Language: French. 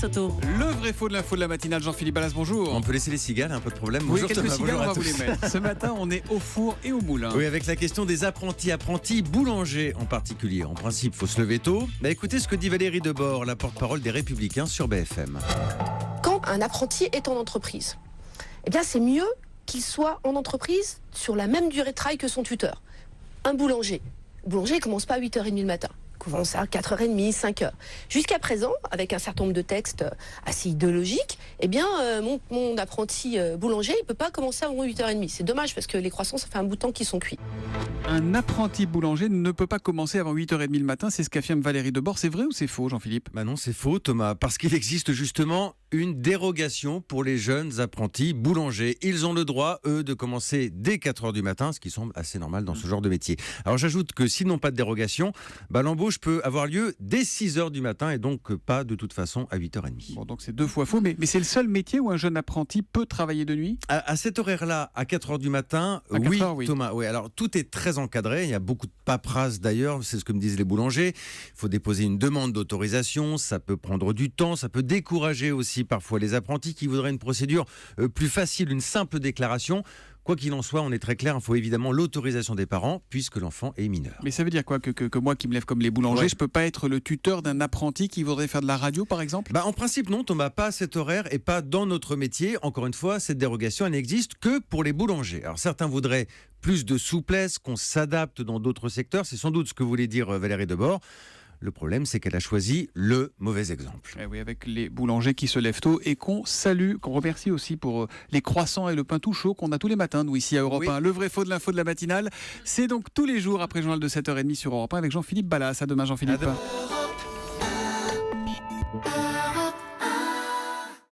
Soto. Le vrai faux de l'info de la matinale, Jean-Philippe Ballas, bonjour. On peut laisser les cigales, un peu de problème. Oui, Bonjour quelques Thomas, cigales, bonjour on à va vous tous. les mettre. Ce matin, on est au four et au moulin. Oui, avec la question des apprentis boulangers en particulier. En principe, il faut se lever tôt. Écoutez ce que dit Valérie Debord, la porte-parole des Républicains sur BFM. Quand un apprenti est en entreprise, eh bien c'est mieux qu'il soit en entreprise sur la même durée de travail que son tuteur. Un boulanger. Le boulanger ne commence pas à 8h30 le matin. Il commence à 4h30, 5h. Jusqu'à présent, avec un certain nombre de textes assez idéologiques, eh bien, mon apprenti boulanger, il ne peut pas commencer avant 8h30. C'est dommage parce que les croissants, ça fait un bout de temps qu'ils sont cuits. Un apprenti boulanger ne peut pas commencer avant 8h30 le matin, c'est ce qu'affirme Valérie Debord. C'est vrai ou c'est faux, Jean-Philippe ? Non, c'est faux Thomas, parce qu'il existe justement une dérogation pour les jeunes apprentis boulangers. Ils ont le droit, eux, de commencer dès 4h du matin, ce qui semble assez normal dans ce genre de métier. Alors j'ajoute que s'ils n'ont pas de dérogation, l'embauche peut avoir lieu dès 6h du matin et donc pas de toute façon à 8h30. Bon, donc c'est 2 fois faux, mais c'est le seul métier où un jeune apprenti peut travailler de nuit ? À cet horaire-là, à 4h du matin, À 4 heures, oui. Thomas, oui. Alors tout est très encadré, il y a beaucoup de paperasse d'ailleurs, c'est ce que me disent les boulangers. Il faut déposer une demande d'autorisation, ça peut prendre du temps, ça peut décourager aussi parfois les apprentis qui voudraient une procédure plus facile, une simple déclaration. Quoi qu'il en soit, on est très clair, il faut évidemment l'autorisation des parents puisque l'enfant est mineur. Mais ça veut dire quoi que moi qui me lève comme les boulangers, je peux pas être le tuteur d'un apprenti qui voudrait faire de la radio par exemple ? En principe non, Thomas, pas à cet horaire et pas dans notre métier. Encore une fois, cette dérogation elle n'existe que pour les boulangers. Alors certains voudraient plus de souplesse, qu'on s'adapte dans d'autres secteurs, c'est sans doute ce que voulait dire Valérie Debord. Le problème, c'est qu'elle a choisi le mauvais exemple. Eh oui, avec les boulangers qui se lèvent tôt et qu'on salue, qu'on remercie aussi pour les croissants et le pain tout chaud qu'on a tous les matins, nous, ici à Europe 1. Le vrai faux de l'info de la matinale, c'est donc tous les jours après le journal de 7h30 sur Europe 1 avec Jean-Philippe Ballas. À demain, Jean-Philippe.